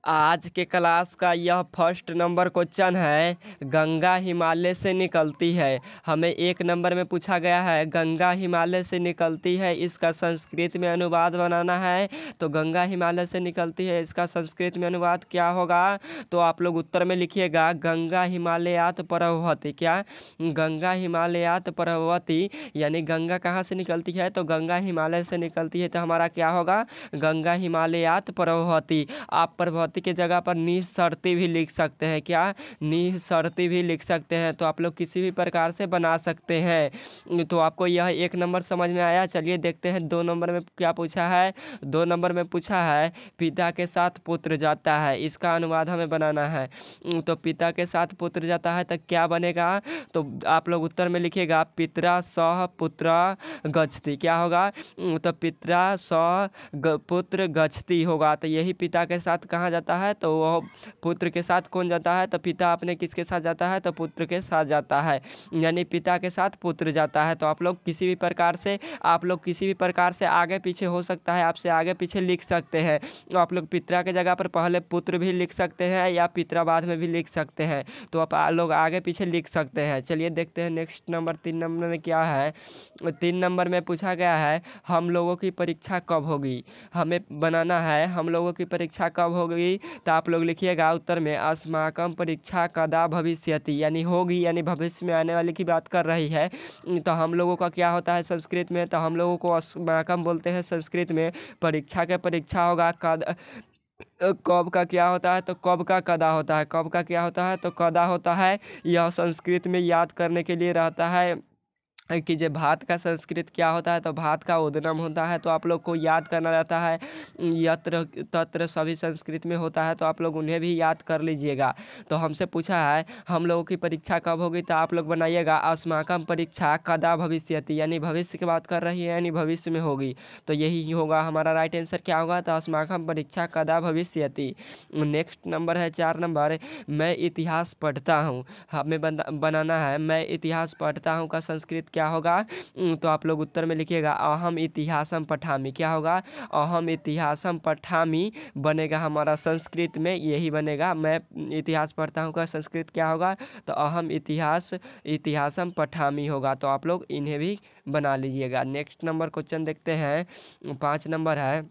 आज के क्लास का यह फर्स्ट नंबर क्वेश्चन है, गंगा हिमालय से निकलती है। हमें एक नंबर में पूछा गया है गंगा हिमालय से निकलती है, इसका संस्कृत में अनुवाद बनाना है। तो गंगा हिमालय से निकलती है, इसका संस्कृत में अनुवाद क्या होगा? तो आप लोग उत्तर में लिखिएगा गंगा हिमालयात प्रवहति। क्या? गंगा हिमालयात प्रवहति, यानी गंगा कहाँ से निकलती है? तो गंगा हिमालय से निकलती है, तो हमारा क्या होगा? गंगा हिमालयात प्रवहति। आप प्रवहति के जगह पर निसरती भी लिख सकते हैं। क्या? निसरती भी लिख सकते हैं। तो आप लोग किसी भी प्रकार से बना सकते हैं। तो आपको यह एक नंबर समझ में आया। चलिए देखते हैं 2 नंबर में क्या पूछा है। 2 नंबर में पूछा है पिता के साथ पुत्र जाता है, इसका अनुवाद हमें बनाना है। तो पिता के साथ पुत्र जाता है तो क्या बनेगा? तो आप लोग उत्तर में लिखिएगा पितरा सह पुत्र गच्छति। क्या होगा? तो पितरा सह पुत्र गच्छति होगा। तो यही पिता के साथ कहाँ जाता है? तो वह पुत्र के साथ कौन जाता है? तो पिता अपने किसके साथ जाता है? तो पुत्र के साथ जाता है, यानी पिता के साथ पुत्र जाता है। तो आप लोग किसी भी प्रकार से आगे पीछे हो सकता है, आपसे आगे पीछे लिख सकते हैं। तो आप लोग पितरा के जगह पर पहले पुत्र भी लिख सकते हैं या पितरा बाद में भी लिख सकते हैं। तो आप लोग आगे पीछे लिख सकते हैं। चलिए देखते हैं नेक्स्ट नंबर 3 नंबर में क्या है। 3 नंबर में पूछा गया है हम लोगों की परीक्षा कब होगी। हमें बनाना है हम लोगों की परीक्षा कब होगी। तो आप लोग लिखिएगा उत्तर में अस्माकं परीक्षा कदा भविष्यति, यानी होगी, यानी भविष्य में आने वाली की बात कर रही है। तो हम लोगों का क्या होता है संस्कृत में? तो हम लोगों को अस्माकं बोलते हैं संस्कृत में। परीक्षा के परीक्षा होगा कब का क्या होता है? तो कब का कदा होता है। कब का क्या होता है? तो कदा होता है। यह संस्कृत में याद करने के लिए रहता है कि जो भात का संस्कृत क्या होता है? तो भात का उद्गम होता है। तो आप लोग को याद करना रहता है। यत्र तत्र सभी संस्कृत में होता है, तो आप लोग उन्हें भी याद कर लीजिएगा। तो हमसे पूछा है हम लोगों की परीक्षा कब होगी, तो आप लोग बनाइएगा अस्माकं परीक्षा कदा भविष्यति, यानी भविष्य की बात कर रही है, यानी भविष्य में होगी। तो यही होगा हमारा राइट आंसर। क्या होगा? तो अस्माकं परीक्षा कदा भविष्यति। नेक्स्ट नंबर है 4 नंबर, मैं इतिहास पढ़ता हूँ। हमें बनाना है मैं इतिहास पढ़ता हूँ का संस्कृत क्या होगा? तो आप लोग उत्तर में लिखिएगा अहम इतिहासम पठामि। क्या होगा? अहम इतिहासम पठामि बनेगा हमारा संस्कृत में, यही बनेगा। मैं इतिहास पढ़ता हूँ का संस्कृत क्या होगा? तो अहम इतिहासम पठामि होगा। तो आप लोग इन्हें भी बना लीजिएगा। नेक्स्ट नंबर क्वेश्चन देखते हैं। 5 नंबर है,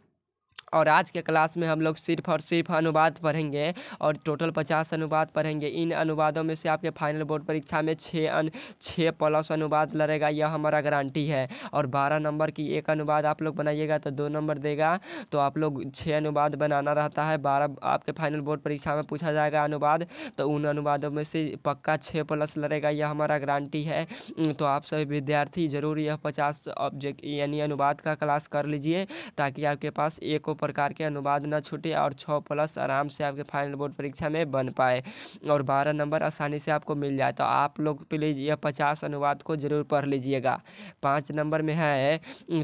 और आज के क्लास में हम लोग सिर्फ और सिर्फ अनुवाद पढ़ेंगे और टोटल 50 अनुवाद पढ़ेंगे। इन अनुवादों में से आपके फाइनल बोर्ड परीक्षा में 6 प्लस अनुवाद लड़ेगा, यह हमारा गारंटी है। और 12 नंबर की एक अनुवाद आप लोग बनाइएगा तो 2 नंबर देगा। तो आप लोग 6 अनुवाद बनाना रहता है। 12 आपके फाइनल बोर्ड परीक्षा में पूछा जाएगा अनुवाद, तो उन अनुवादों में से पक्का 6 प्लस लड़ेगा, यह हमारा गारंटी है। तो आप सभी विद्यार्थी जरूर यह 50 ऑब्जेक्ट यानी अनुवाद का क्लास कर लीजिए, ताकि आपके पास एक प्रकार के अनुवाद न छूटे और 6 प्लस आराम से आपके फाइनल बोर्ड परीक्षा में बन पाए और 12 नंबर आसानी से आपको मिल जाए। तो आप लोग प्लीज़ यह 50 अनुवाद को जरूर पढ़ लीजिएगा। 5 नंबर में है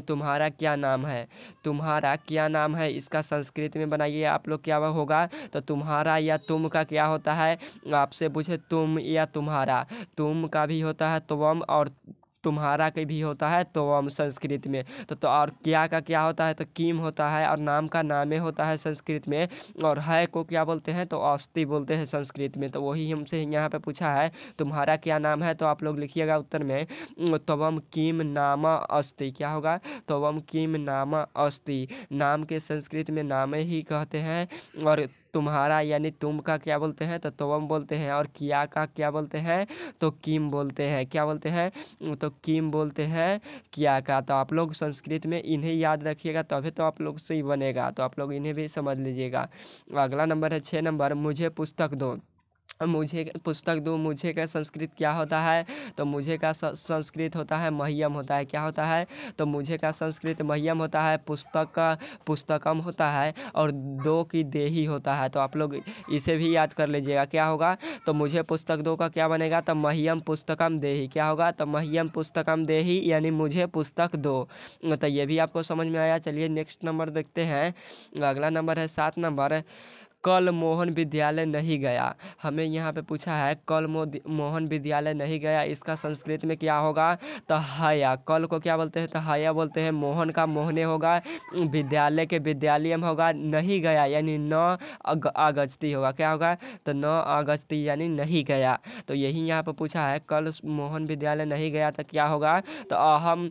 तुम्हारा क्या नाम है। तुम्हारा क्या नाम है, इसका संस्कृत में बनाइए आप लोग। क्या होगा? तो तुम्हारा या तुम का क्या होता है? आपसे पूछे तुम या तुम्हारा, तुम का भी होता है तुम, और तुम्हारा के भी होता है तो हम संस्कृत में। तो और क्या का क्या होता है? तो किम होता है, और नाम का नामे होता है संस्कृत में। और है को क्या बोलते हैं? तो अस्ति बोलते हैं संस्कृत में। तो वही हमसे यहाँ पे पूछा है तुम्हारा क्या नाम है। तो आप लोग लिखिएगा उत्तर में त्वम किम नाम अस्ति। क्या होगा? त्वम किम नाम अस्ति। नाम के संस्कृत में नामे ही कहते हैं। और तुम्हारा यानी तुम का क्या बोलते हैं? तो त्वम बोलते हैं। और किया का क्या बोलते हैं? तो किम बोलते हैं। क्या बोलते हैं? तो किम बोलते हैं किया का। तो आप लोग संस्कृत में इन्हें याद रखिएगा, तभी तो आप लोग सही बनेगा। तो आप लोग इन्हें भी समझ लीजिएगा। अगला नंबर है 6 नंबर, मुझे पुस्तक दो। मुझे पुस्तक दो, मुझे का संस्कृत क्या होता है? तो मुझे का संस्कृत होता है मह्यम होता है। क्या होता है? तो मुझे का संस्कृत मह्यम होता है। पुस्तक का पुस्तकम होता है, और दो की देही होता है। तो आप लोग इसे भी याद कर लीजिएगा। क्या होगा? तो मुझे पुस्तक दो का क्या बनेगा? तो मह्यम पुस्तकम देही। क्या होगा? तो मह्यम पुस्तकम देही, यानी मुझे पुस्तक दो। तो ये भी आपको समझ में आया। चलिए नेक्स्ट नंबर देखते हैं। अगला नंबर है 7 नंबर, कल मोहन विद्यालय नहीं गया। हमें यहाँ पे पूछा है कल मोहन विद्यालय नहीं गया, इसका संस्कृत में क्या होगा? तो हया। कल को क्या बोलते हैं? तो हया बोलते हैं। मोहन का मोहने होगा, विद्यालय के विद्यालयम होगा, नहीं गया यानी न अगस्ती होगा। क्या होगा? तो न अगस्ती यानी नहीं गया। तो यही यहाँ पर पूछा है कल मोहन विद्यालय नहीं गया तो क्या होगा? तो अहम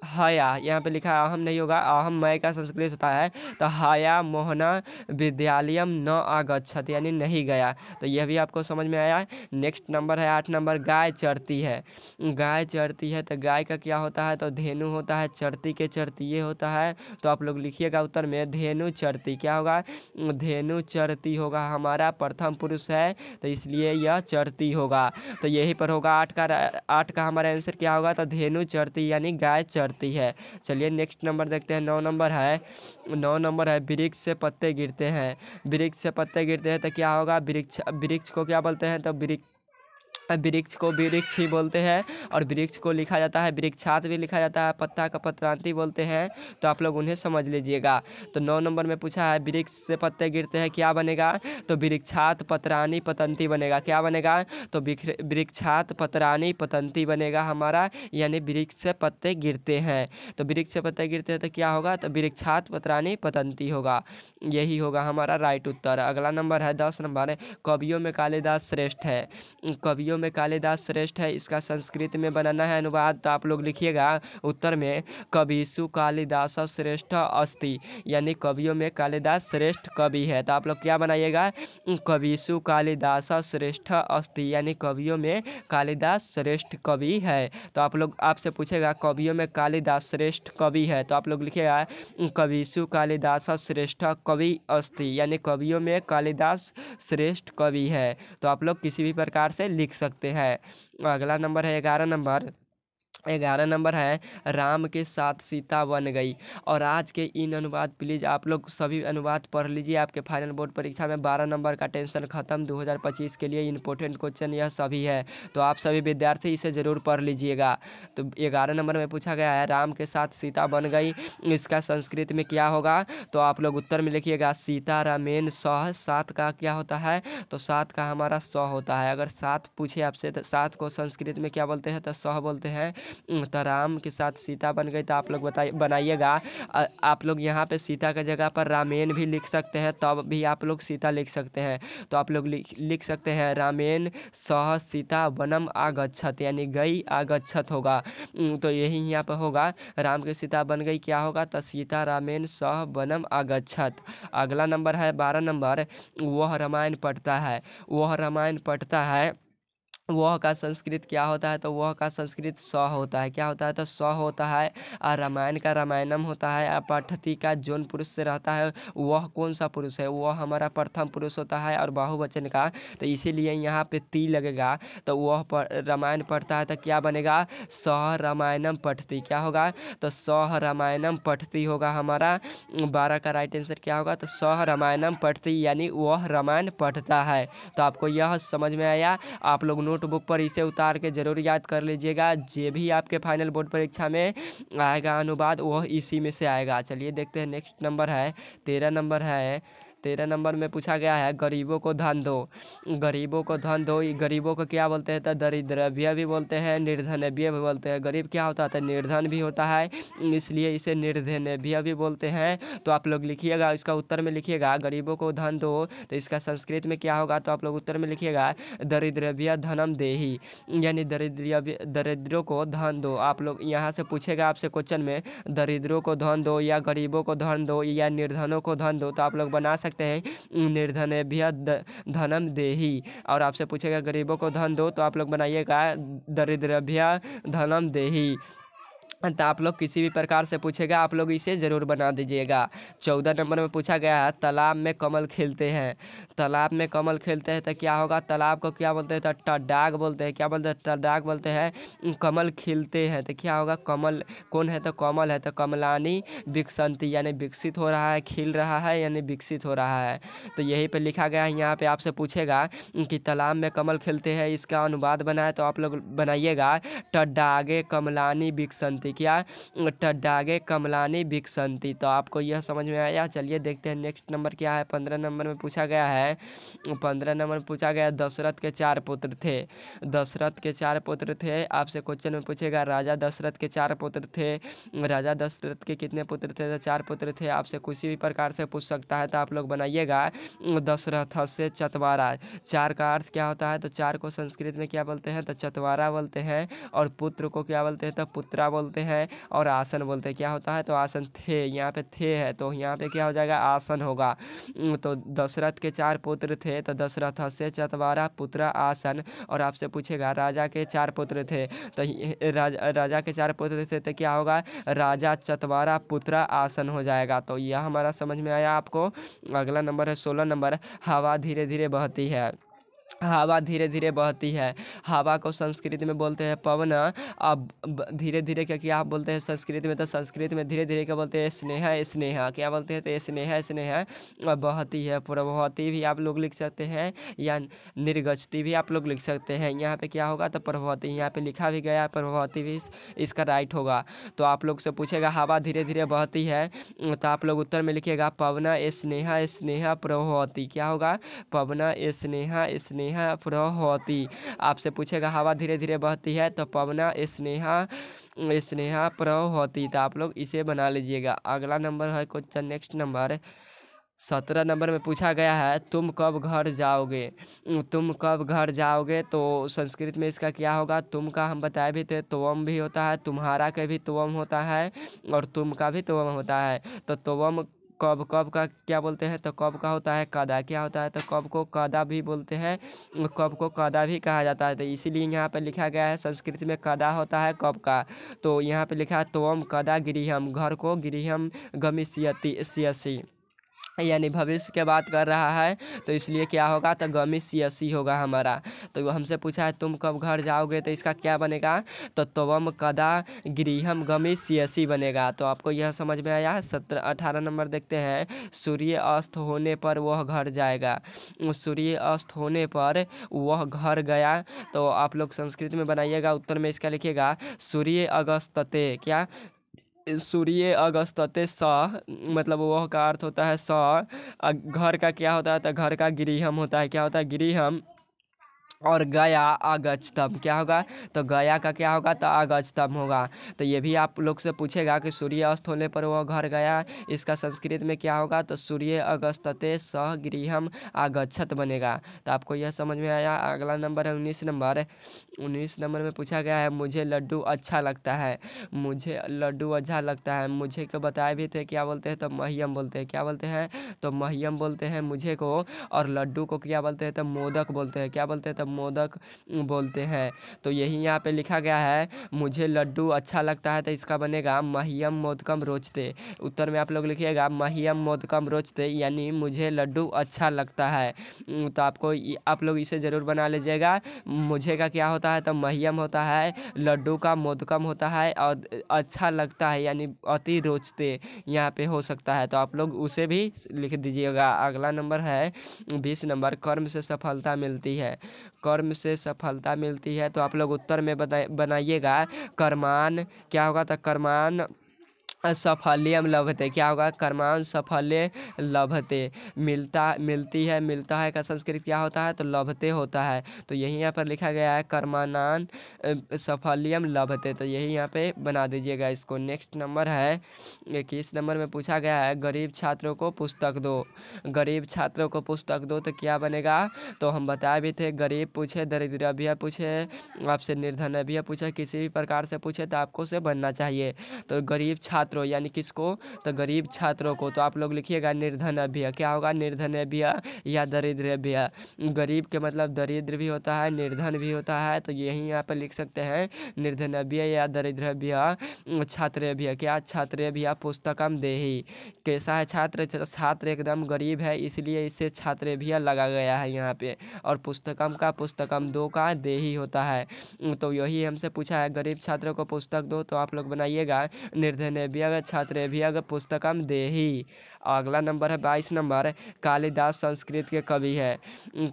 हया, यहाँ पे लिखा है अहम नहीं होगा, अहम मय का संस्कृत होता है। तो हया मोहना विद्यालयम न आगच्छत यानी नहीं गया। तो यह भी आपको समझ में आया। नेक्स्ट नंबर है 8 नंबर, गाय चरती है। गाय चरती है तो गाय का क्या होता है? तो धेनु होता है। चरती के चरती ये होता है। तो आप लोग लिखिएगा उत्तर में धेनु चरती। क्या होगा? धेनु चरती होगा। हमारा प्रथम पुरुष है तो इसलिए यह चरती होगा। तो यही पर होगा 8 का हमारा आंसर क्या होगा? तो धेनु चरती यानी गाय चरती है। चलिए नेक्स्ट नंबर देखते हैं। 9 नंबर है। 9 नंबर है, वृक्ष से पत्ते गिरते हैं। वृक्ष से पत्ते गिरते हैं तो क्या होगा? वृक्ष को क्या बोलते हैं? तो वृक्ष को वृक्ष ही बोलते हैं। और वृक्ष को लिखा जाता है वृक्षात भी लिखा जाता है, पत्ता का पत्रांति बोलते हैं। तो आप लोग उन्हें समझ लीजिएगा। तो 9 नंबर में पूछा है वृक्ष से पत्ते गिरते हैं, क्या बनेगा? तो वृक्षात पत्रानी पतंती बनेगा। क्या बनेगा? तो वृक्षात पत्रानी पतंती बनेगा हमारा, यानी वृक्ष से पत्ते गिरते हैं। तो वृक्ष से पत्ते गिरते हैं तो क्या होगा? तो वृक्षात पत्रानी पतंती होगा। यही होगा हमारा राइट उत्तर। अगला नंबर है 10 नंबर है, कवियों में कालिदास श्रेष्ठ है। कवियों में कालिदास श्रेष्ठ है, इसका संस्कृत में बनाना है अनुवाद। तो आप लोग लिखिएगा उत्तर में कविषु कालिदास श्रेष्ठ अस्ति, यानी कवियों में कालिदास श्रेष्ठ कवि है। तो आप लोग क्या बनाइएगा? कविषु कालिदास श्रेष्ठ अस्ति, यानी कवियों में कालिदास श्रेष्ठ कवि है। तो आप लोग आपसे पूछेगा कवियों में कालिदास श्रेष्ठ कवि है, तो आप लोग लिखिएगा कविषु कालिदास श्रेष्ठ कवि अस्ति, यानी कवियों में कालिदास श्रेष्ठ कवि है। तो आप लोग किसी भी प्रकार से लिख सकते हैं। अगला नंबर है 11 नंबर। 11 नंबर है, राम के साथ सीता बन गई। और आज के इन अनुवाद प्लीज़ आप लोग सभी अनुवाद पढ़ लीजिए। आपके फाइनल बोर्ड परीक्षा में 12 नंबर का टेंशन खत्म। 2025 के लिए इंपॉर्टेंट क्वेश्चन यह सभी है, तो आप सभी विद्यार्थी इसे ज़रूर पढ़ लीजिएगा। तो 11 नंबर में पूछा गया है राम के साथ सीता बन गई, इसका संस्कृत में क्या होगा? तो आप लोग उत्तर में लिखिएगा सीता रामेन सह। 7 का क्या होता है? तो 7 का हमारा सह होता है। अगर 7 पूछे आपसे तो 7 को संस्कृत में क्या बोलते हैं? तो सह बोलते हैं। तो राम के साथ सीता बन गई, तो आप लोग बनाइएगा। आप लोग यहाँ पे सीता के जगह पर रामेन भी लिख सकते हैं, तब भी आप लोग सीता लिख सकते हैं। तो आप लोग लिख सकते हैं रामेन सह सीता वनम आगच्छत, यानी गई आगच्छत होगा। तो यही यहाँ पर होगा, राम के सीता बन गई क्या होगा? तो सीता रामेन सह वनम आगच्छत। अगला नंबर है 12 नंबर, वह रामायण पढ़ता है। वह रामायण पढ़ता है, वह का संस्कृत क्या होता है? तो वह का संस्कृत स होता है। क्या होता है? तो स होता है। और रामायण का रामायणम होता है। पठती का जोन पुरुष से रहता है, वह कौन सा पुरुष है? वह हमारा प्रथम पुरुष होता है। और बहुवचन का, तो इसीलिए यहाँ पे ती लगेगा। तो वह रामायण पढ़ता है तो क्या बनेगा? सह रामायणम पठती। क्या होगा? तो सह रामायणम पठती होगा हमारा। 12 का राइट आंसर क्या होगा? तो सह रामायणम पठती, यानी वह रामायण पढ़ता है। तो आपको यह समझ में आया। आप लोग नोटबुक पर इसे उतार के जरूर याद कर लीजिएगा। जो भी आपके फाइनल बोर्ड परीक्षा में आएगा अनुवाद, वह इसी में से आएगा। चलिए देखते हैं नेक्स्ट नंबर है 13 नंबर है। 13 नंबर में पूछा गया है गरीबों को धन दो। गरीबों को धन दो, गरीबों को क्या बोलते हैं? तो दरिद्रव्य भी बोलते हैं, निर्धनव्य भी बोलते हैं। गरीब क्या होता है? तो निर्धन भी होता है, इसलिए इसे निर्धनव्य भी बोलते हैं। तो आप लोग लिखिएगा, इसका उत्तर में लिखिएगा गरीबों को धन दो, तो इसका संस्कृत में क्या होगा? तो आप लोग उत्तर में लिखिएगा दरिद्रव्य धनम देही, यानी दरिद्रों को धन दो। आप लोग यहाँ से पूछेगा आपसे क्वेश्चन में दरिद्रों को धन दो या गरीबों को धन दो या निर्धनों को धन दो, तो आप लोग बना सकते हैं निर्धनेभ्य धनम देही। और आपसे पूछेगा गरीबों को धन दो, तो आप लोग बनाइएगा दरिद्रभ्य धनम देही। तो आप लोग किसी भी प्रकार से पूछेगा, आप लोग इसे ज़रूर बना दीजिएगा। 14 नंबर में पूछा गया है तालाब में कमल खिलते हैं। तालाब में कमल खिलते हैं तो क्या होगा? तालाब को क्या बोलते हैं? तो टडाग बोलते हैं। क्या बोलते हैं? टडाग बोलते हैं। कमल खिलते हैं तो क्या होगा? कमल कौन है? तो कमल है। तो कमलानी विकसंती, यानी विकसित हो रहा है, खिल रहा है, यानी विकसित हो रहा है। तो यहीं पर लिखा गया है। यहाँ पर आपसे पूछेगा कि तालाब में कमल खिलते हैं, इसका अनुवाद बनाए, तो आप लोग बनाइएगा टडागे कमलानी विकसंती। क्या टड्डागे कमलानी विकसंती। तो आपको यह समझ में आया। चलिए देखते हैं नेक्स्ट नंबर क्या है। 15 नंबर में पूछा गया है, 15 नंबर में पूछा गया दशरथ के 4 पुत्र थे। दशरथ के 4 पुत्र थे। आपसे क्वेश्चन में पूछेगा राजा दशरथ के 4 पुत्र थे। राजा दशरथ के कितने पुत्र थे? तो 4 पुत्र थे। आपसे किसी भी प्रकार से पूछ सकता है, तो आप लोग बनाइएगा दशरथ से चतवारा। 4 का अर्थ क्या होता है? तो 4 को संस्कृत में क्या बोलते हैं? तो चतवारा बोलते हैं। और पुत्र को क्या बोलते हैं? तो पुत्रा बोलते हैं। और आसन बोलते हैं। क्या होता है? तो आसन थे, यहाँ पे थे है तो यहाँ पे क्या हो जाएगा? आसन होगा। तो दशरथ के 4 पुत्र थे, तो दशरथ से चतवारा पुत्र आसन। और आपसे पूछेगा राजा के 4 पुत्र थे, तो राजा के 4 पुत्र थे तो क्या होगा? राजा चतवारा पुत्र आसन हो जाएगा। तो यह हमारा समझ में आया आपको। अगला नंबर है 16 नंबर। हवा धीरे धीरे बहती है। हवा धीरे धीरे बहती है। हवा को संस्कृत में बोलते हैं पवन। अब धीरे धीरे क्या आप बोलते हैं संस्कृत में? तो संस्कृत में धीरे धीरे क्या बोलते हैं? स्नेह स्नेह। क्या बोलते हैं? तो स्नेह स्नेह बहती है। प्रवहती भी आप लोग लिख सकते हैं या निर्गछती भी आप लोग लिख सकते हैं। यहाँ पे क्या होगा? तो प्रवहती, यहाँ पे लिखा भी गया प्रवहती भी इसका राइट होगा। तो आप लोग से पूछेगा हवा धीरे धीरे बहती है, तो आप लोग उत्तर में लिखिएगा पवन स्नेह स्नेह प्रवहती। क्या होगा? पवन स्नेह स्नेह प्रवहती। आपसे पूछेगा हवा धीरे धीरे बहती है, तो पवन स्नेह स्नेह प्रवहती। तो आप लोग इसे बना लीजिएगा। अगला नंबर है क्वेश्चन नेक्स्ट नंबर 17 नंबर में पूछा गया है तुम कब घर जाओगे? तुम कब घर जाओगे? तो संस्कृत में इसका क्या होगा? तुम का हम बताए भी थे तोवम भी होता है, तुम्हारा का भी तोवम होता है और तुम का भी तोवम होता है। तो तोवम कब, कब का क्या बोलते हैं? तो कब का होता है कदा। क्या होता है? तो कब को कदा भी बोलते हैं, कब को कदा भी कहा जाता है। तो इसीलिए यहाँ पे लिखा गया है संस्कृत में कदा होता है कब का। तो यहाँ पे लिखा है तोम कदा गृहम, घर को गृहम गमिष्यसि, यानी भविष्य के बात कर रहा है। तो इसलिए क्या होगा? तो गमिष्यसि होगा हमारा। तो हमसे पूछा है तुम कब घर जाओगे, तो इसका क्या बनेगा? तो तवम कदा गृहम गमिष्यसि बनेगा। तो आपको यह समझ में आया। 18 नंबर देखते हैं। सूर्य अस्त होने पर वह घर जाएगा। सूर्य अस्त होने पर वह घर गया। तो आप लोग संस्कृत में बनाइएगा, उत्तर में इसका लिखिएगा सूर्य अगस्तते। क्या? सूर्य अगस्तते स, मतलब वह का अर्थ होता है स। घर का क्या होता है? तो घर का गृहम होता है। क्या होता है? गृहम। और गया आगच्छतम। क्या होगा? तो गया का क्या होगा? तो आगच्छतम होगा। तो ये भी आप लोग से पूछेगा कि सूर्य अस्त होने पर वह घर गया, इसका संस्कृत में क्या होगा? तो सूर्य अगस्तते सह गृहम आगच्छत बनेगा। तो आपको यह समझ में आया। अगला नंबर है 19 नंबर। 19 नंबर में पूछा गया है मुझे लड्डू अच्छा लगता है। मुझे लड्डू अच्छा लगता है। मुझे को बताए भी थे क्या बोलते हैं? तो मह्यम बोलते हैं। क्या बोलते हैं? तो मह्यम बोलते हैं मुझे को। और लड्डू को क्या बोलते हैं? तो मोदक बोलते हैं। क्या बोलते हैं? तो मोदक बोलते हैं। तो यही यहाँ पे लिखा गया है मुझे लड्डू अच्छा लगता है। तो इसका बनेगा मह्यम मोदकम रोचते। उत्तर में आप लोग लिखिएगा मह्यम मोदकम रोचते, यानी मुझे लड्डू अच्छा लगता है। तो आपको आप लोग इसे ज़रूर बना लीजिएगा। मुझे का क्या होता है? तो मह्यम होता है, लड्डू का मोदकम होता है और अच्छा लगता है यानी अति रोचते यहाँ पे हो सकता है। तो आप लोग उसे भी लिख दीजिएगा। अगला नंबर है 20 नंबर। कर्म से सफलता मिलती है। कर्म से सफलता मिलती है। तो आप लोग उत्तर में बनाइएगा कर्मान। क्या होगा? तो कर्मान सफल्यम लभते। क्या होगा? कर्मान सफल्य लभते। मिलती है, मिलता है का संस्कृत क्या होता है? तो लभते होता है। तो यही यहाँ पर लिखा गया है कर्मानान सफल्यम लभते। तो यही यहाँ पे बना दीजिएगा इसको। नेक्स्ट नंबर है 21 नंबर में पूछा गया है गरीब छात्रों को पुस्तक दो। गरीब छात्रों को पुस्तक दो, तो क्या बनेगा? तो हम बताए भी थे गरीब पूछे, दरिद्र भी पूछे, आपसे निर्धन भी पूछे, किसी भी प्रकार से पूछे तो आपको से बनना चाहिए। तो गरीब छात्रों यानी किसको? तो गरीब छात्रों को। तो आप लोग लिखिएगा निर्धन भी। क्या होगा? निर्धन भी या दरिद्र भी। गरीब के मतलब दरिद्र भी होता है, निर्धन भी होता है। तो यही यहाँ पर लिख सकते हैं निर्धन भी या दरिद्र भी छात्र भी। क्या? छात्र भी पुस्तकम देही। कैसा है छात्र? छात्र एकदम गरीब है, इसलिए इसे छात्र भी लगा गया है यहाँ पे। और पुस्तकम का पुस्तकम दो का देही होता है। तो यही हमसे पूछा है गरीब छात्रों को पुस्तक दो। तो आप लोग बनाइएगा निर्धन भी छात्रेभ्यः छात्रेभ्यः पुस्तकम देहि। अगला नंबर है 22 नंबर, कालिदास संस्कृत के कवि है।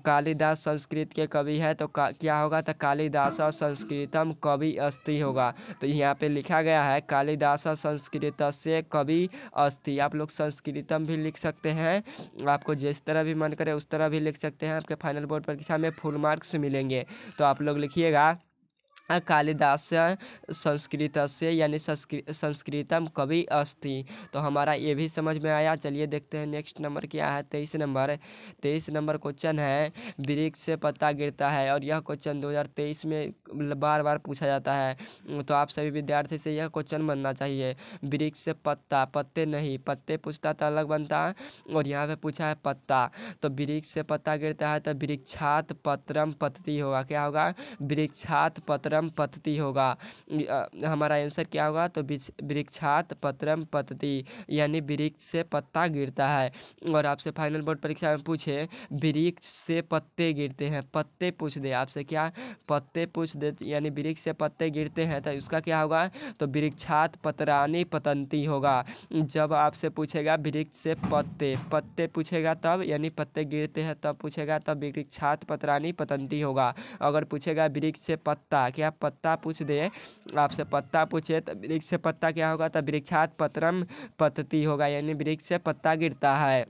कालिदास संस्कृत के कवि है तो क्या होगा, तो कालिदास संस्कृतम कवि अस्ति होगा। तो यहाँ पे लिखा गया है कालिदास संस्कृतस्य कवि अस्ति। आप लोग संस्कृतम भी लिख सकते हैं, आपको जिस तरह भी मन करे उस तरह भी लिख सकते हैं। आपके फाइनल बोर्ड परीक्षा में फुल मार्क्स मिलेंगे। तो आप लोग लिखिएगा कालिदास संस्कृतस्य यानी संस्कृतम कवि अस्ति। तो हमारा ये भी समझ में आया। चलिए देखते हैं नेक्स्ट नंबर क्या है। 23 नंबर। 23 नंबर क्वेश्चन है, वृक्ष से पत्ता गिरता है। और यह क्वेश्चन 2023 में बार बार पूछा जाता है, तो आप सभी विद्यार्थी से यह क्वेश्चन बनना चाहिए। वृक्ष से पत्ता, पत्ते नहीं, पत्ते पूछता तो अलग बनता, और यहाँ पे पूछा है पत्ता। तो वृक्ष से पत्ता गिरता है तो वृक्षात पत्रम पतति होगा। क्या होगा, वृक्षात पत्रम पतति होगा। हमारा आंसर क्या होगा, तो वृक्षात पत्रम पतति यानी वृक्ष से पत्ता गिरता है। और आपसे फाइनल बोर्ड परीक्षा में पूछे वृक्ष से पत्ते गिरते हैं, पत्ते पूछ दे आपसे, क्या पत्ते पूछ दे यानी वृक्ष से पत्ते गिरते हैं, तो उसका क्या होगा, तो वृक्षात पत्राणि पतंती होगा। जब आपसे पूछेगा वृक्ष से पत्ते, पत्ते पूछेगा तब यानी पत्ते गिरते हैं तब पूछेगा, तब वृक्षात पत्राणि पतंती होगा। अगर पूछेगा वृक्ष से पत्ता, क्या पत्ता पूछ दे आपसे, पत्ता पूछे तो वृक्ष से पत्ता क्या होगा, तो वृक्षात पत्रम पतति होगा यानी वृक्ष से पत्ता गिरता है।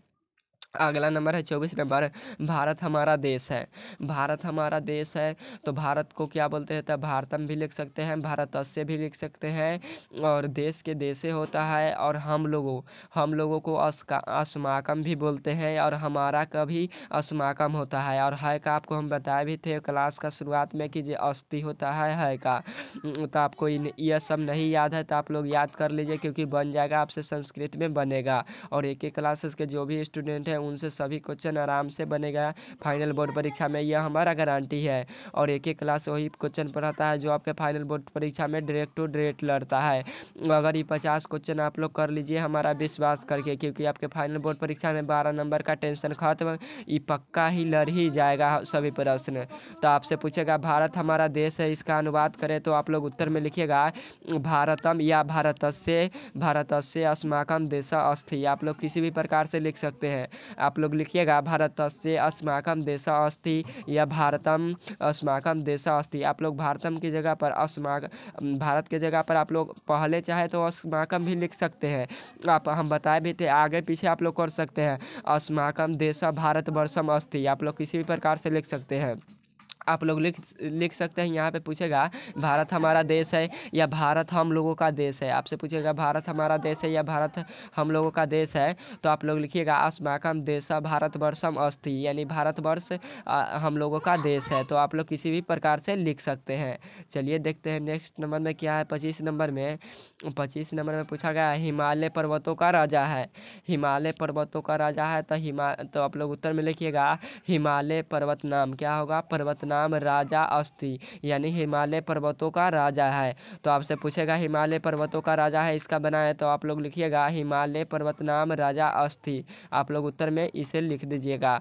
अगला नंबर है 24 नंबर, भारत हमारा देश है। भारत हमारा देश है तो भारत को क्या बोलते हैं, तो भारतम भी लिख सकते हैं, भारतस्य भी लिख सकते हैं, और देश के देशे होता है। और हम लोगों को अस्माकम भी बोलते हैं, और हमारा का भी अस्माकम होता है। और है का आपको हम बताए भी थे क्लास का शुरुआत में कि जो अस्थि होता है का। तो आपको यह सब नहीं याद है तो आप लोग याद कर लीजिए, क्योंकि बन जाएगा आपसे संस्कृत में बनेगा। और एक एक क्लासेस के जो भी स्टूडेंट हैं उनसे सभी क्वेश्चन आराम से बनेगा फाइनल बोर्ड परीक्षा में, यह हमारा गारंटी है। और एक एक क्लास वही क्वेश्चन पढ़ाता है जो आपके फाइनल बोर्ड परीक्षा में डायरेक्ट टू डायरेक्ट लड़ता है। अगर ये 50 क्वेश्चन आप लोग कर लीजिए हमारा विश्वास करके, क्योंकि आपके फाइनल बोर्ड परीक्षा में 12 नंबर का टेंशन खत्म, ये पक्का ही लड़ ही जाएगा सभी प्रश्न। तो आपसे पूछेगा भारत हमारा देश है, इसका अनुवाद करें तो आप लोग उत्तर में लिखिएगा भारतम या भारतस्य अस्माकम देश अस्ति। आप लोग किसी भी प्रकार से लिख सकते हैं। आप लोग लिखिएगा भारतस्य अस्माकम देश अस्ति या भारतम अस्माकम देश अस्ति। आप लोग भारतम की जगह पर भारत के जगह पर आप लोग पहले चाहे तो अस्माकम भी लिख सकते हैं। आप हम बताए भी थे, आगे पीछे आप लोग कर सकते हैं। अस्माकम देश भारतवर्षम अस्ति आप लोग किसी भी प्रकार से लिख सकते हैं। आप लोग लिख सकते हैं। यहाँ पे पूछेगा भारत हमारा देश है या भारत हम लोगों का देश है। आपसे पूछेगा भारत हमारा देश है या भारत हम लोगों का देश है, तो आप लोग लिखिएगा अस्माकम देश भारतवर्षम अस्ति यानी भारतवर्ष हम लोगों का देश है। तो आप लोग किसी भी प्रकार से लिख सकते हैं। चलिए देखते हैं नेक्स्ट नंबर में क्या है। 25 नंबर में पूछा गया हिमालय पर्वतों का राजा है। हिमालय पर्वतों का राजा है तो आप लोग उत्तर में लिखिएगा हिमालय पर्वत नाम। क्या होगा, पर्वत नाम राजा अस्ति यानी हिमालय पर्वतों का राजा है। तो आपसे पूछेगा हिमालय पर्वतों का राजा है, इसका बना है, तो आप लोग लिखिएगा हिमालय पर्वत नाम राजा अस्ति। आप लोग उत्तर में इसे लिख दीजिएगा।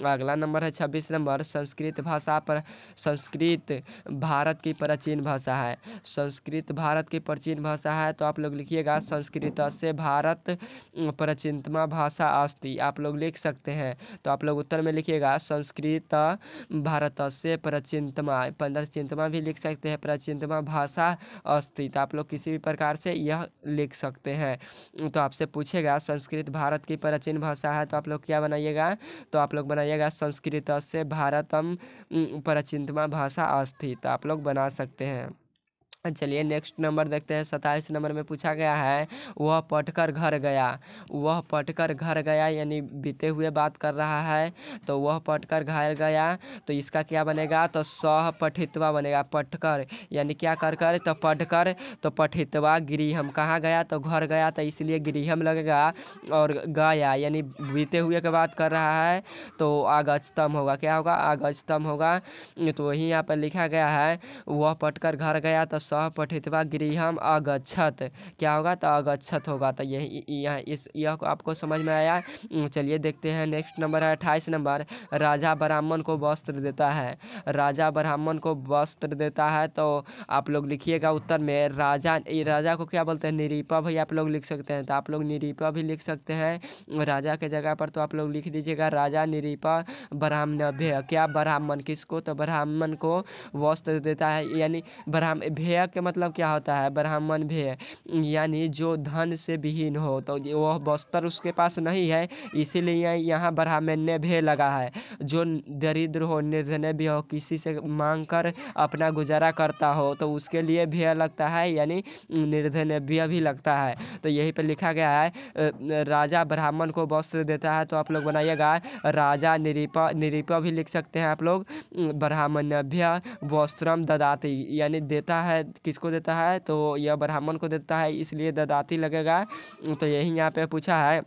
अगला नंबर है 26 नंबर, संस्कृत भाषा पर। संस्कृत भारत की प्राचीन भाषा है। संस्कृत भारत की प्राचीन भाषा है, तो आप लोग लिखिएगा संस्कृत से भारत प्राचीनतमा भाषा अस्ति। आप लोग लिख सकते हैं। तो आप लोग उत्तर में लिखिएगा संस्कृत भारत से प्राचीनतमा भी लिख सकते हैं, प्राचीनतमा भाषा अस्ति। तो आप लोग किसी भी प्रकार से यह लिख सकते हैं। तो आपसे पूछेगा संस्कृत भारत की प्राचीन भाषा है, तो आप लोग क्या बनाइएगा, तो आप लोग बनाइएगा संस्कृत से भारतम प्राचीनतमा भाषा अस्ति। तो आप लोग बना सकते हैं। चलिए नेक्स्ट नंबर देखते हैं। 27 नंबर में पूछा गया है वह पढ़कर घर गया। वह पढ़कर घर गया यानी बीते हुए बात कर रहा है, तो वह पढ़कर घर गया तो इसका क्या बनेगा, तो सह पठित्वा बनेगा। पढ़कर यानी क्या कर कर, तो पढ़कर, तो पठित्वा गृहम। कहाँ गया, तो घर गया, तो इसलिए गृहम लगेगा। और गया यानी बीते हुए की बात कर रहा है तो आगस्तम होगा। क्या होगा, आगस्तम होगा। तो वही यहाँ पर लिखा गया है वह पढ़कर घर गया तो सह सह पठित्वा गृहम अगच्छत, क्या होगा? तो अगच्छत होगा। तो यही यह आपको समझ में आया। चलिए देखते हैं नेक्स्ट नंबर है 28 नंबर। राजा ब्राह्मण को वस्त्र देता है। राजा ब्राह्मण को वस्त्र देता है, तो आप लोग लिखिएगा उत्तर में राजा को क्या बोलते हैं? निरीपा भी आप लोग लिख सकते हैं, तो आप लोग निरीपा भी लिख सकते हैं राजा के जगह पर। तो आप लोग लिख दीजिएगा राजा निरीपा ब्राह्मणभ्य, क्या? ब्राह्मण किसको? तो ब्राह्मण को वस्त्र देता है। यानी ब्राह्मण भ्य के मतलब क्या होता है? ब्राह्मण भ्य यानी जो धन से विहीन हो, तो वह वस्त्र उसके पास नहीं है, इसीलिए यहाँ ब्राह्मण्य भ्य लगा है। जो दरिद्र हो, निर्धन भी हो, किसी से मांग कर अपना गुजारा करता हो, तो उसके लिए भ्य लगता है, यानी निर्धन भ्य भी लगता है। तो यही पे लिखा गया है राजा ब्राह्मण को वस्त्र देता है। तो आप लोग बनाइएगा राजा निरीपा भी लिख सकते हैं आप लोग। ब्राह्मणभ्य वस्त्रम ददाति, यानी देता है, किसको देता है? तो यह ब्राह्मण को देता है, इसलिए ददाति लगेगा। तो यही यहाँ पे पूछा है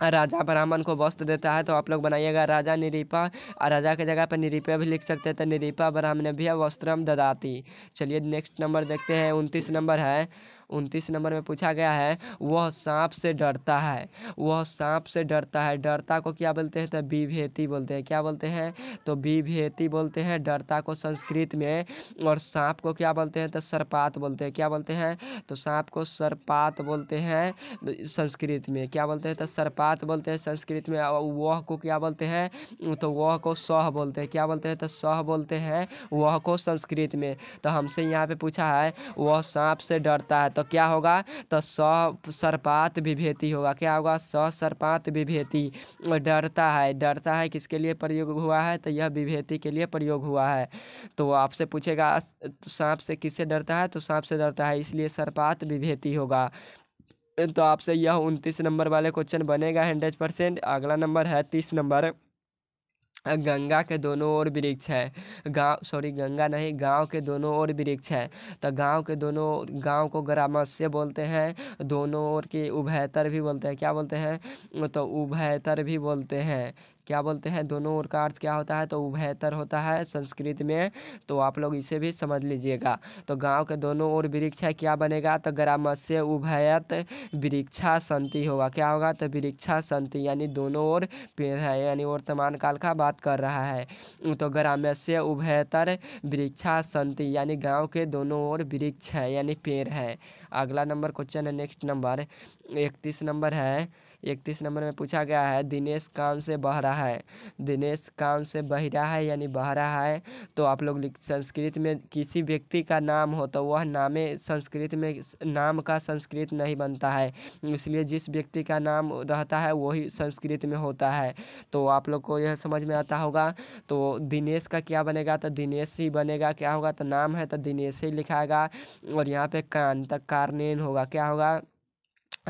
राजा ब्राह्मण को वस्त्र देता है। तो आप लोग बनाइएगा राजा निरीपा, और राजा के जगह पर निरीपा भी लिख सकते हैं, तो निरीपा ब्राह्मणभ्य वस्त्रम ददाति। चलिए नेक्स्ट नंबर देखते हैं 29 नंबर है। 29 नंबर में पूछा गया है वह सांप से डरता है। वह सांप से डरता है। डरता को क्या बोलते हैं? तो बिभेति बोलते हैं। क्या बोलते हैं? तो बिभेति बोलते हैं डरता को संस्कृत में। और सांप को क्या बोलते हैं? तो सर्पात बोलते हैं। क्या बोलते हैं? तो सांप को सर्पात बोलते हैं संस्कृत में। क्या बोलते हैं? तो सर्पात बोलते हैं संस्कृत में। और वह को क्या बोलते हैं? तो वह को सह बोलते हैं। क्या बोलते हैं? तो सह बोलते हैं वह को संस्कृत में। तो हमसे यहाँ पे पूछा है वह सांप से डरता है, तो क्या होगा? तो स सर्पात विभेति होगा। क्या होगा? स सर्पात विभेति। डरता है, डरता है किसके लिए प्रयोग हुआ है? तो यह विभेति के लिए प्रयोग हुआ है। तो आपसे पूछेगा सांप से किससे डरता है? तो सांप से डरता है, इसलिए सर्पात विभेति होगा। तो आपसे यह 29 नंबर वाले क्वेश्चन बनेगा 100%। अगला नंबर है 30 नंबर। गंगा के दोनों ओर वृक्ष है। गंगा नहीं, गांव के दोनों ओर वृक्ष है। तो गांव को ग्रामस्य बोलते हैं। दोनों ओर की उभयतर भी बोलते हैं। क्या बोलते हैं? तो उभयतर भी बोलते हैं। क्या बोलते हैं? दोनों ओर का अर्थ क्या होता है? तो उभयतर होता है संस्कृत में। तो आप लोग इसे भी समझ लीजिएगा। तो गांव के दोनों ओर वृक्ष है, क्या बनेगा? तो ग्रामस्य उभयत वृक्षा संति होगा। क्या होगा? तो वृक्षा संति, यानी दोनों ओर पेड़ है, यानी वर्तमान काल का बात कर रहा है। तो ग्राम्यस्य उभयतर वृक्षा संति, यानी गांव के दोनों ओर वृक्ष है, यानी पेड़ है। अगला नंबर क्वेश्चन है नेक्स्ट नंबर 31 नंबर है। 31 नंबर में पूछा गया है दिनेश कान से बह रहा है। दिनेश कान से बह रहा है, यानी बह रहा है। तो आप लोग संस्कृत में किसी व्यक्ति का नाम हो, तो वह नामे संस्कृत में नाम का संस्कृत नहीं बनता है, इसलिए जिस व्यक्ति का नाम रहता है वही संस्कृत में होता है। तो आप लोग को यह समझ में आता होगा। तो दिनेश का क्या बनेगा? तो दिनेश ही बनेगा। क्या होगा? तो नाम है तो दिनेश ही लिखाएगा। और यहाँ पे कान तक कारनेन होगा। क्या होगा?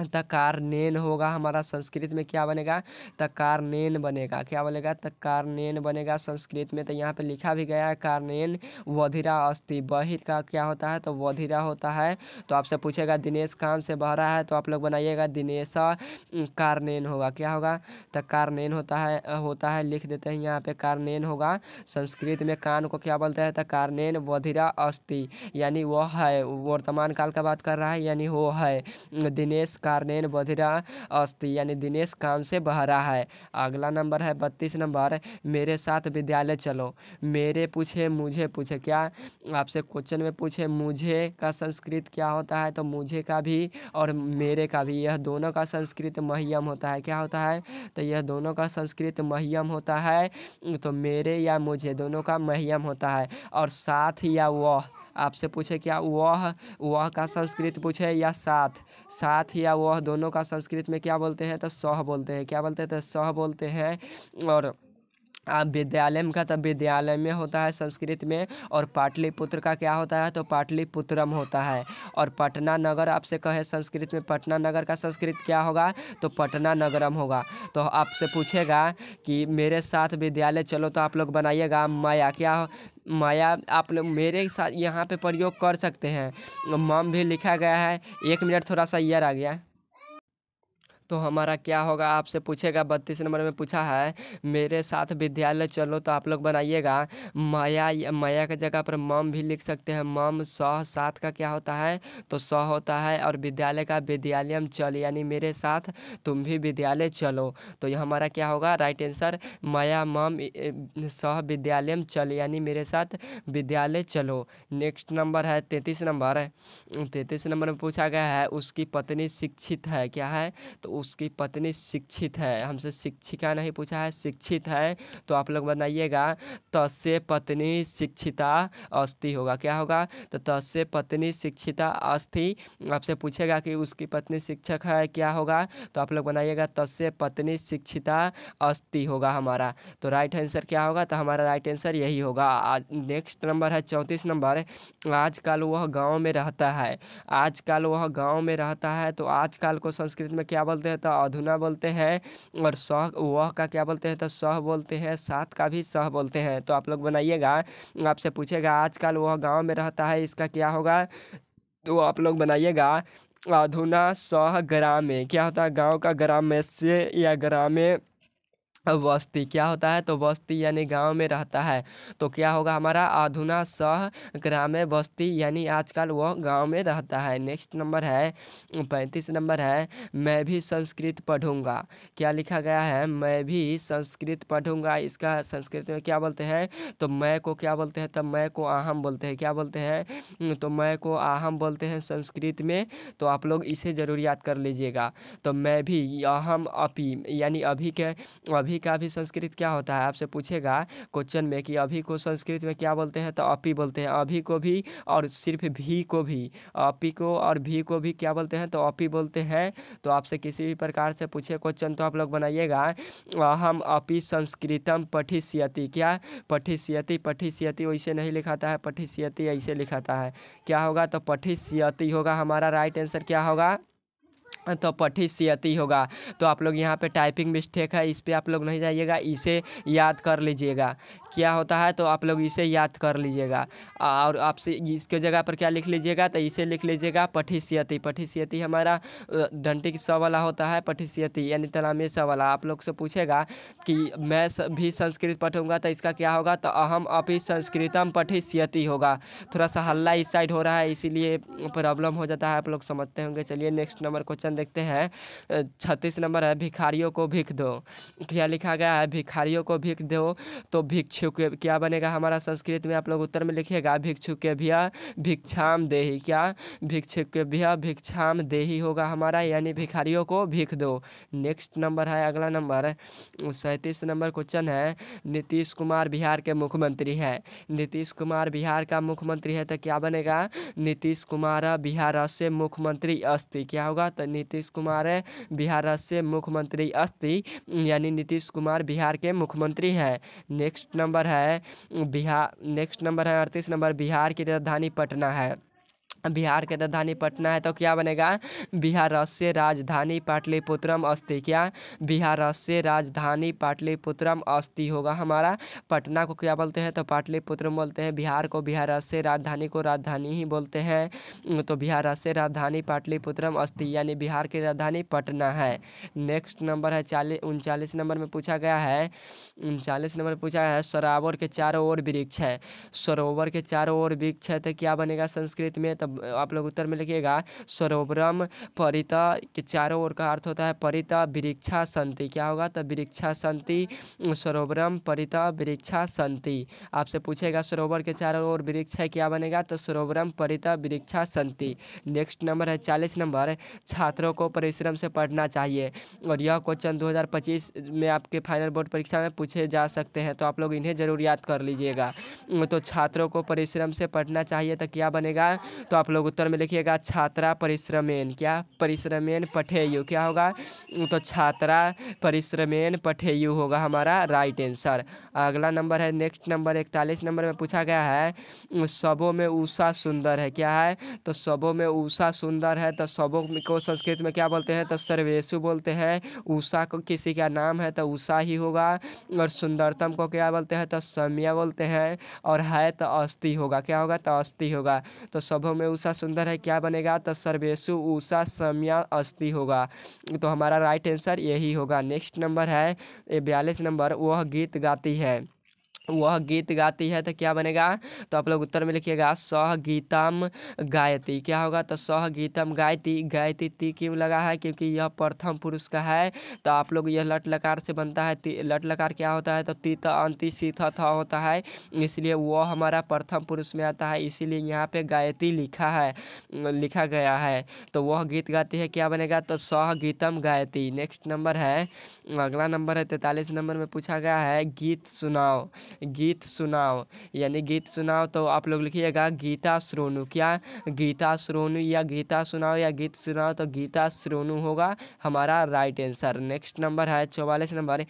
तकारनेन होगा। हमारा संस्कृत में क्या बनेगा? तकारनेन बनेगा। क्या बनेगा? तकारनेन बनेगा संस्कृत में। तो यहाँ पे लिखा भी गया है कारनेन वधिरा अस्ति। बहिर का क्या होता है? तो वधिरा होता है। तो आपसे पूछेगा दिनेश कान से बह रहा है, तो आप लोग बनाइएगा दिनेश कारनेन होगा। क्या होगा? तो कारनेन होता है लिख देते हैं यहाँ पे कारनेन होगा। संस्कृत में कान को क्या बोलते हैं? तो कारनेन वधिरा अस्ति, यानी वह है, वर्तमान काल का बात कर रहा है, यानी वो है। दिनेश कारनेन बधिरा अस्ति, यानी दिनेश कान से बह रहा है। अगला नंबर है 32 नंबर। मेरे साथ विद्यालय चलो। मेरे पूछे मुझे पूछे। क्या आपसे क्वेश्चन में पूछे मुझे का संस्कृत क्या होता है? तो मुझे का भी और मेरे का भी, यह दोनों का संस्कृत मह्यम होता है। क्या होता है? तो यह दोनों का संस्कृत मह्यम होता है। तो मेरे या मुझे दोनों का मह्यम होता है। और साथ या वह, आपसे पूछे क्या वह का संस्कृत पूछे या साथ या वह दोनों का संस्कृत में क्या बोलते हैं? तो सह बोलते हैं। क्या बोलते हैं? तो सह बोलते हैं। और विद्यालय का तो विद्यालय में होता है संस्कृत में। और पाटलिपुत्र का क्या होता है? तो पाटलिपुत्रम होता है। और पटना नगर आपसे कहे संस्कृत में, पटना नगर का संस्कृत क्या होगा? तो पटना नगरम होगा। तो आपसे पूछेगा कि मेरे साथ विद्यालय चलो, तो आप लोग बनाइएगा माया। क्या माया आप लोग मेरे साथ यहाँ पे प्रयोग कर सकते हैं। मम भी लिखा गया है। 1 मिनट, थोड़ा सा ईयर आ गया। तो हमारा क्या होगा, आपसे पूछेगा 32 नंबर में पूछा है मेरे साथ विद्यालय चलो, तो आप लोग बनाइएगा माया, माया की जगह पर मम भी लिख सकते हैं। मम सह साथ का क्या होता है, तो सह होता है, और विद्यालय का विद्यालयम चल, यानी मेरे साथ तुम भी विद्यालय चलो। तो ये हमारा क्या होगा राइट आंसर, माया मम सह विद्यालयम चल, यानी मेरे साथ विद्यालय चलो। नेक्स्ट नंबर है 33 नंबर। 33 नंबर में पूछा गया है उसकी पत्नी शिक्षित है, क्या है, तो उसकी पत्नी शिक्षित है। हमसे शिक्षिका नहीं पूछा है, शिक्षित है। तो आप लोग बनाइएगा तस्य पत्नी शिक्षिता अस्ति होगा, क्या होगा, तो तस्य पत्नी शिक्षिता अस्ति। आपसे पूछेगा कि उसकी पत्नी शिक्षक है, क्या होगा, तो आप लोग बनाइएगा तस्य पत्नी शिक्षिता अस्ति होगा हमारा। तो राइट आंसर क्या होगा, तो हमारा राइट आंसर यही होगा। नेक्स्ट नंबर है 34 नंबर। आजकल वह गांव में रहता है, आजकल वह गांव में रहता है। तो आजकल को संस्कृत में क्या बोलते हैं, तो अधुना बोलते हैं, और सह वह का क्या बोलते हैं, तो सह बोलते हैं, साथ का भी सह बोलते हैं। तो आप लोग बनाइएगा, आपसे पूछेगा आजकल वह गांव में रहता है, इसका क्या होगा, तो आप लोग बनाइएगा अधुना सह ग्रामे, क्या होता है, गांव का ग्राम्य से या ग्रामे बस्ती, क्या होता है, तो बस्ती यानी गांव में रहता है। तो क्या होगा हमारा अधुना सह ग्रामे बस्ती, यानी आजकल वह गांव में रहता है। नेक्स्ट नंबर है 35 नंबर है मैं भी संस्कृत पढ़ूंगा, क्या लिखा गया है, मैं भी संस्कृत पढ़ूंगा। इसका संस्कृत में क्या बोलते हैं, तो मैं को क्या बोलते हैं, तब मैं को आहम बोलते हैं, क्या बोलते हैं, तो मैं को आहम बोलते हैं संस्कृत में। तो आप लोग इसे जरूर याद कर लीजिएगा। तो मैं भी अहम अपी, यानी अभी के, अभी का भी संस्कृत क्या होता है, आपसे पूछेगा क्वेश्चन में कि अभी को संस्कृत में क्या बोलते हैं, तो अपी बोलते हैं। अभी को भी और सिर्फ भी को भी, अपी को और भी को भी क्या बोलते हैं, तो अपी बोलते हैं। तो आपसे किसी भी प्रकार से पूछे क्वेश्चन, तो आप लोग बनाइएगा हम अपी संस्कृतम पठिष्यति, क्या पठिष्यति, पठिष्यति वैसे नहीं लिखाता है, पठिष्यति ऐसे लिखाता है, क्या होगा, तो पठिष्यति होगा हमारा। राइट आंसर क्या होगा, तो पठिष्यति होगा। तो आप लोग यहाँ पे टाइपिंग मिस्टेक है, इस पे आप लोग नहीं जाइएगा, इसे याद कर लीजिएगा, क्या होता है, तो आप लोग इसे याद कर लीजिएगा। और आपसे इसके जगह पर क्या लिख लीजिएगा, तो इसे लिख लीजिएगा पठिष्यति। पठिष्यति हमारा डंटे की स वाला होता है, पठिष्यति यानी तलामे स वाला। आप लोग से पूछेगा कि मैं भी संस्कृत पढ़ूंगा, तो इसका क्या होगा, तो अहम अपि संस्कृतम पठिष्यति होगा। थोड़ा सा हल्ला इस साइड हो रहा है, इसीलिए प्रॉब्लम हो जाता है, आप लोग समझते होंगे। चलिए नेक्स्ट नंबर क्वेश्चन देखते हैं। 36 नंबर है भिखारियों को भीख दो, क्या लिखा गया है, भिखारियों को भीख दो। तो भिक्षु के क्या बनेगा हमारा संस्कृत में, आप लोग उत्तर में लिखिएगा भिक्षु के भैया भिक्षाम देही, क्या भिक्षु के भैया भिक्षाम देही होगा हमारा, यानी भिखारियों को भीख दो। नेक्स्ट नंबर है अगला नंबर 37 नंबर क्वेश्चन है नीतीश कुमार बिहार के मुख्यमंत्री है, नीतीश कुमार बिहार का मुख्यमंत्री है, तो क्या बनेगा, नीतीश कुमार बिहार से मुख्यमंत्री अस्ति, क्या होगा, तो नीतीश कुमार बिहार से मुख्यमंत्री अस्ति, यानी नीतीश कुमार बिहार के मुख्यमंत्री है। नेक्स्ट नंबर है 38 नंबर बिहार की राजधानी पटना है, बिहार के राजधानी पटना है, तो क्या बनेगा, बिहार से राजधानी पाटलिपुत्रम अस्ति, क्या बिहार से राजधानी पाटलिपुत्रम अस्ति होगा हमारा। पटना को क्या बोलते हैं, तो पाटलिपुत्रम बोलते हैं, बिहार को बिहार से राजधानी को राजधानी ही बोलते हैं। तो बिहार से राजधानी पाटलिपुत्रम अस्ति, यानी बिहार की राजधानी पटना है। नेक्स्ट नंबर है 39 नंबर में पूछा गया है, 39 नंबर में पूछा है सरोवर के चारों ओर वृक्ष है, सरोवर के चारों ओर वृक्ष है, तो क्या बनेगा संस्कृत में, तब आप लोग उत्तर में लिखिएगा सरोवरम परिता, के चारों ओर का अर्थ होता है परिता वृक्षा संति, क्या होगा, तो वृक्षा संति, सरोवरम परिता वृक्षा संति। आपसे पूछेगा सरोवर के चारों ओर वृक्ष है, क्या बनेगा, तो सरोवरम परिता वृक्षा संति। नेक्स्ट नंबर है 40 नंबर छात्रों को परिश्रम से पढ़ना चाहिए, और यह क्वेश्चन 2025 में आपके फाइनल बोर्ड परीक्षा में पूछे जा सकते हैं, तो आप लोग इन्हें जरूर याद कर लीजिएगा। तो छात्रों को परिश्रम से पढ़ना चाहिए, तो क्या बनेगा, तो आप लोग उत्तर में लिखिएगा छात्रा परिश्रमेन, क्या परिश्रमेन पठेयु, क्या होगा, तो छात्रा परिश्रमेन पठेयु होगा हमारा राइट आंसर। अगला नंबर है नेक्स्ट नंबर 41 नंबर में पूछा गया है सबों में उषा सुंदर है, क्या है, तो सबों में उषा सुंदर है, तो सबों को संस्कृत में क्या बोलते हैं, तो सर्वेशु बोलते हैं। उषा को किसी का नाम है, तो उषा ही होगा, और सुंदरतम को क्या बोलते हैं, तो सम्या बोलते हैं, और है तो अस्ति होगा, क्या होगा, तो अस्ति होगा। तो सबों में में उषा सुंदर है, क्या बनेगा? तो सर्वेषु उषा सम्या अस्ति होगा। तो हमारा राइट आंसर यही होगा। नेक्स्ट नंबर है 42 नंबर, वह गीत गाती है। वह गीत गाती है तो क्या बनेगा? तो आप लोग उत्तर में लिखिएगा सह गीतम गायती। क्या होगा? तो सह गीतम गायती। गायती ती क्यों लगा है? क्योंकि यह प्रथम पुरुष का है। तो आप लोग यह लट लकार से बनता है। लट लकार क्या होता है? तो ती त अंति सी थ थ होता है, इसलिए वह हमारा प्रथम पुरुष में आता है, इसीलिए यहाँ पे गायती लिखा गया है। तो वह गीत गाती है, क्या बनेगा? तो सह गीतम गायती। नेक्स्ट नंबर है, अगला नंबर है 43 नंबर में पूछा गया है गीत सुनाओ। गीत सुनाओ यानी गीत सुनाओ, तो आप लोग लिखिएगा गीता श्रोणु। क्या? गीता श्रोणु या गीता सुनाओ या गीत सुनाओ, तो गीता श्रोणु होगा हमारा राइट आंसर। नेक्स्ट नंबर है 44 नंबर,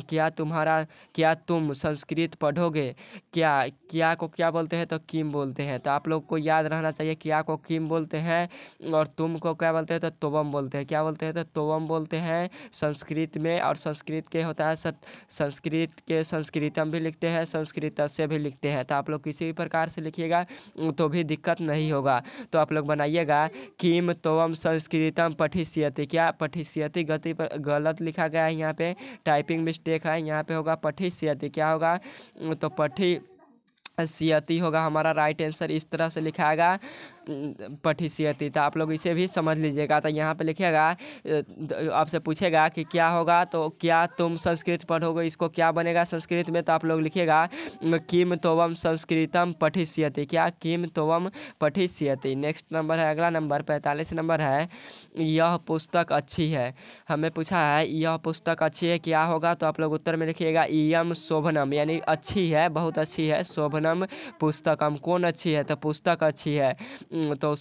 क्या तुम संस्कृत पढ़ोगे? क्या को क्या बोलते हैं? तो किम बोलते हैं। तो आप लोग को याद रहना चाहिए, क्या को किम बोलते हैं और तुम को क्या बोलते हैं? तो तोवम बोलते हैं। क्या बोलते हैं? तो तोवम बोलते हैं संस्कृत में। और संस्कृत के होता है संस्कृत के संस्कृतम भी लिखते हैं, संस्कृत से भी लिखते हैं। तो आप लोग किसी भी प्रकार से लिखिएगा तो भी दिक्कत नहीं होगा। तो आप लोग बनाइएगा किम तोवम संस्कृतम पठिष्यति। क्या? पठिष्यति गति पर गलत लिखा गया है, यहाँ पे टाइपिंग मिस्टेक है, यहाँ पे होगा पठिष्यति। क्या होगा? तो पठिष्यति होगा हमारा राइट आंसर। इस तरह से लिखाएगा पठिष्यति। तो आप लोग इसे भी समझ लीजिएगा। तो यहाँ पे लिखिएगा, आपसे पूछेगा कि क्या होगा, तो क्या तुम संस्कृत पढ़ोगे, इसको क्या बनेगा संस्कृत में? तो आप लोग लिखिएगा किम तोवम संस्कृतम पठिष्यति। क्या? किम तोवम पठिष्यति। नेक्स्ट नंबर है, अगला नंबर 45 नंबर है, यह पुस्तक अच्छी है। हमें पूछा है यह पुस्तक अच्छी है, क्या होगा? तो आप लोग उत्तर में लिखिएगा इयम शोभनम यानी अच्छी है, बहुत अच्छी है। शोभनम पुस्तकम, कौन अच्छी है? तो पुस्तक अच्छी है। तो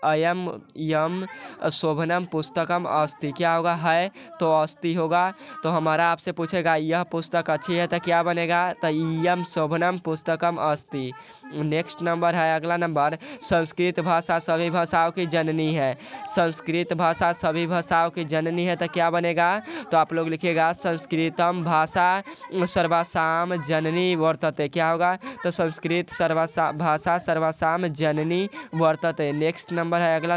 अयम यम शोभनम पुस्तकम अस्ति। क्या होगा? है, तो अस्ति होगा। तो हमारा आपसे पूछेगा यह पुस्तक अच्छी है, तो क्या बनेगा? तो यम शोभनम पुस्तकम अस्ति। नेक्स्ट नंबर है, अगला नंबर, संस्कृत भाषा सभी भाषाओं की जननी है। संस्कृत भाषा सभी भाषाओं की जननी है, तो क्या बनेगा? तो आप लोग लिखिएगा संस्कृतम भाषा सर्वासाम जननी वर्तते। क्या होगा? तो संस्कृत भाषा सर्वासाम जननी वर्तते। नेक्स्ट नंबर है, अगला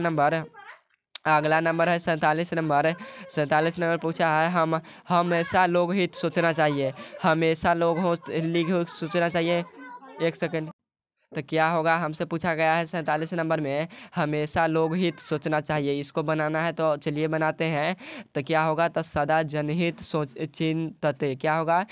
नंबर है 47 नंबर। 47 नंबर पूछा है हम हमेशा लोग हित सोचना चाहिए। हमेशा लोग सोचना चाहिए। एक सेकेंड। तो क्या होगा? हमसे पूछा गया है 47 नंबर में हमेशा लोग हित सोचना चाहिए। इसको बनाना है, तो चलिए बनाते हैं। तो क्या होगा? तो सदा जनहित चिंतते। क्या होगा?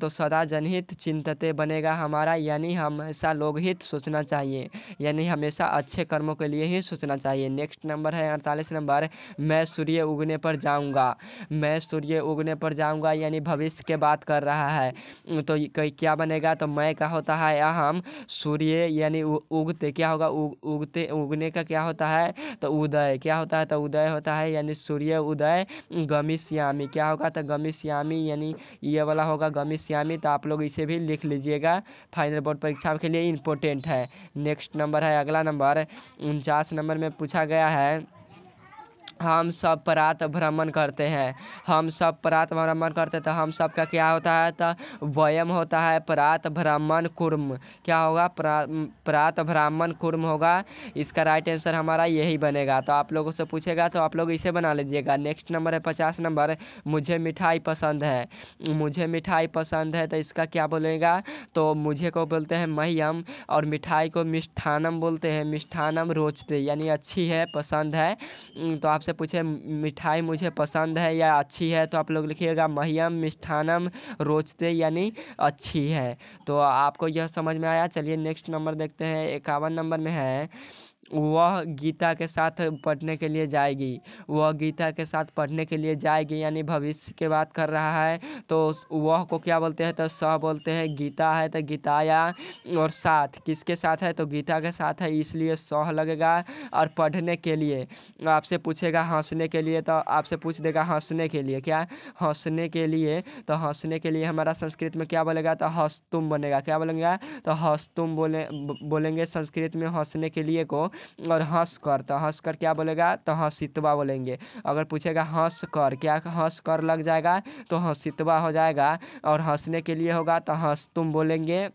तो सदा जनहित चिंतते बनेगा हमारा, यानी हमेशा लोग हित सोचना चाहिए, यानी हमेशा अच्छे कर्मों के लिए ही सोचना चाहिए। नेक्स्ट नंबर है 48 नंबर, मैं सूर्य उगने पर जाऊँगा। मैं सूर्य उगने पर जाऊँगा यानी भविष्य के बात कर रहा है। तो क्या बनेगा? तो मैं का होता है अहम, सूर्य यानी उगते। क्या होगा? उगते, उगने का क्या होता है? तो उदय। क्या होता है? तो उदय होता है, यानी सूर्य उदय गमिष्यामि। क्या होगा? तो गमिष्यामि यानी ये वाला होगा गमिष्यामि। तो आप लोग इसे भी लिख लीजिएगा, फाइनल बोर्ड परीक्षा के लिए इम्पोर्टेंट है। नेक्स्ट नंबर है, अगला नंबर 49 नंबर में पूछा गया है हम सब प्रातः भ्रमण करते हैं। हम सब प्रातः भ्रमण करते, तो हम सब का क्या होता है? तो वयम होता है। प्रातः भ्रमण कुर्म। क्या होगा? प्रातः भ्रमण कुर्म होगा। इसका राइट आंसर हमारा यही बनेगा। तो आप लोगों से पूछेगा तो आप लोग इसे बना लीजिएगा। नेक्स्ट नंबर है 50 नंबर, मुझे मिठाई पसंद है। मुझे मिठाई पसंद है, तो इसका क्या बोलेगा? तो मुझे को बोलते हैं मह्यम और मिठाई को मिष्ठानम बोलते हैं। मिष्ठानम रोचते यानी अच्छी है, पसंद है। तो आपसे पूछे मिठाई मुझे पसंद है या अच्छी है, तो आप लोग लिखिएगा मह्यम मिष्ठानम रोचते यानी अच्छी है। तो आपको यह समझ में आया। चलिए नेक्स्ट नंबर देखते हैं। 51 नंबर में है वह गीता के साथ पढ़ने के लिए जाएगी। वह गीता के साथ पढ़ने के लिए जाएगी यानी भविष्य की बात कर रहा है। तो वह को क्या बोलते हैं? तो स बोलते हैं। गीता है तो गीताया, और साथ किसके साथ है? तो गीता के साथ है, इसलिए सह लगेगा। और पढ़ने के लिए आपसे पूछेगा हंसने के लिए, तो आपसे पूछ देगा हंसने के लिए। क्या? हंसने के लिए। तो हंसने के लिए हमारा संस्कृत में क्या बोलेगा? तो हंसतुम बनेगा। क्या बोलेंगे? तो हंसतुम बोलेंगे संस्कृत में हंसने के लिए को। और हंस कर, तो हंस कर क्या बोलेगा? तो हंसितवा बोलेंगे। अगर पूछेगा हंस कर, क्या हंस कर लग जाएगा? तो हंसितवा हो जाएगा। और हंसने के लिए होगा तो हंस तुम बोलेंगे।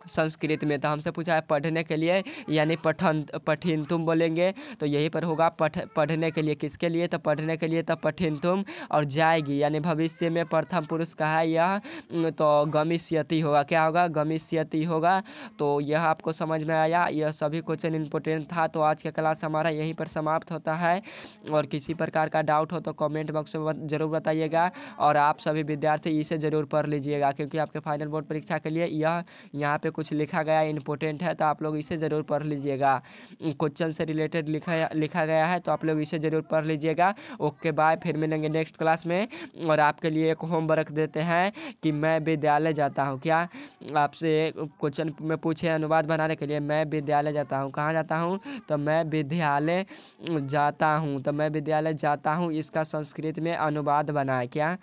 संस्कृत में। तो हमसे पूछा है पढ़ने के लिए, यानी पठिनतुम बोलेंगे, तो यहीं पर होगा पढ़ने के लिए। किसके लिए? तो पढ़ने के लिए, तो पठिनतुम। और जाएगी यानी भविष्य में प्रथम पुरुष का है यह, तो गमिष्यति होगा। क्या होगा? गमिष्यति होगा। तो यह आपको समझ में आया? यह सभी क्वेश्चन इंपॉर्टेंट था। तो आज का क्लास हमारा यहीं पर समाप्त होता है। और किसी प्रकार का डाउट हो तो कमेंट बॉक्स में ज़रूर बताइएगा। और आप सभी विद्यार्थी इसे ज़रूर पढ़ लीजिएगा, क्योंकि आपके फाइनल बोर्ड परीक्षा के लिए यह यहाँ पे कुछ लिखा गया इंपॉर्टेंट है, तो आप लोग इसे ज़रूर पढ़ लीजिएगा। क्वेश्चन से रिलेटेड लिखा गया है, तो आप लोग इसे ज़रूर पढ़ लीजिएगा। ओके बाय, फिर मिलेंगे नेक्स्ट क्लास में। और आपके लिए एक होमवर्क देते हैं कि मैं विद्यालय जाता हूँ। क्या आपसे क्वेश्चन में पूछे अनुवाद बनाने के लिए? मैं विद्यालय जाता हूँ। कहाँ जाता हूँ? तो मैं विद्यालय जाता हूँ। तो मैं विद्यालय जाता हूँ, इसका संस्कृत में अनुवाद बनाए। क्या?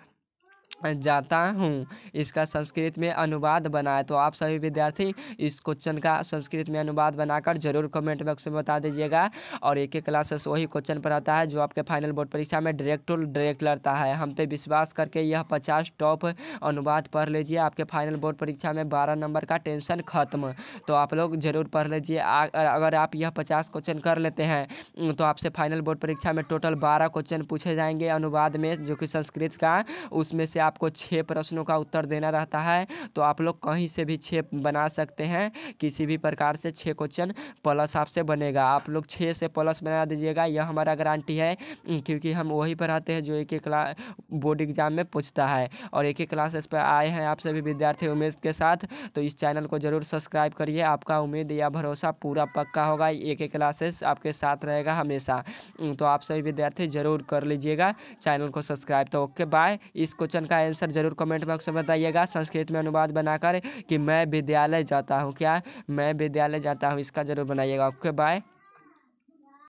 जाता हूँ, इसका संस्कृत में अनुवाद बनाए। तो आप सभी विद्यार्थी इस क्वेश्चन का संस्कृत में अनुवाद बनाकर जरूर कमेंट बॉक्स में बता दीजिएगा। और एक एक क्लासेस वही क्वेश्चन पर आता है जो आपके फाइनल बोर्ड परीक्षा में डायरेक्ट लड़ता है। हम पे विश्वास करके यह 50 टॉप अनुवाद पढ़ लीजिए, आपके फाइनल बोर्ड परीक्षा में 12 नंबर का टेंशन खत्म। तो आप लोग जरूर पढ़ लीजिए। अगर आप यह 50 क्वेश्चन कर लेते हैं तो आपसे फाइनल बोर्ड परीक्षा में टोटल 12 क्वेश्चन पूछे जाएंगे अनुवाद में, जो कि संस्कृत का। उसमें से आपको 6 प्रश्नों का उत्तर देना रहता है। तो आप लोग कहीं से भी 6 बना सकते हैं, किसी भी प्रकार से 6 क्वेश्चन प्लस आपसे बनेगा। आप लोग 6 से प्लस बना दीजिएगा, यह हमारा गारंटी है, क्योंकि हम वही पढ़ाते हैं जो एक एक क्लास बोर्ड एग्जाम में पूछता है। और एक एक क्लासेस पर आए हैं आप सभी विद्यार्थी उमेद के साथ, तो इस चैनल को जरूर सब्सक्राइब करिए। आपका उम्मीद या भरोसा पूरा पक्का होगा, एक एक क्लासेस आपके साथ रहेगा हमेशा। तो आप सभी विद्यार्थी जरूर कर लीजिएगा चैनल को सब्सक्राइब। तो ओके बाय। इस क्वेश्चन का आंसर जरूर कमेंट बॉक्स में बताइएगा संस्कृत में अनुवाद बनाकर कि मैं विद्यालय जाता हूँ। क्या? मैं विद्यालय जाता हूँ, इसका जरूर बनाइएगा। Okay bye.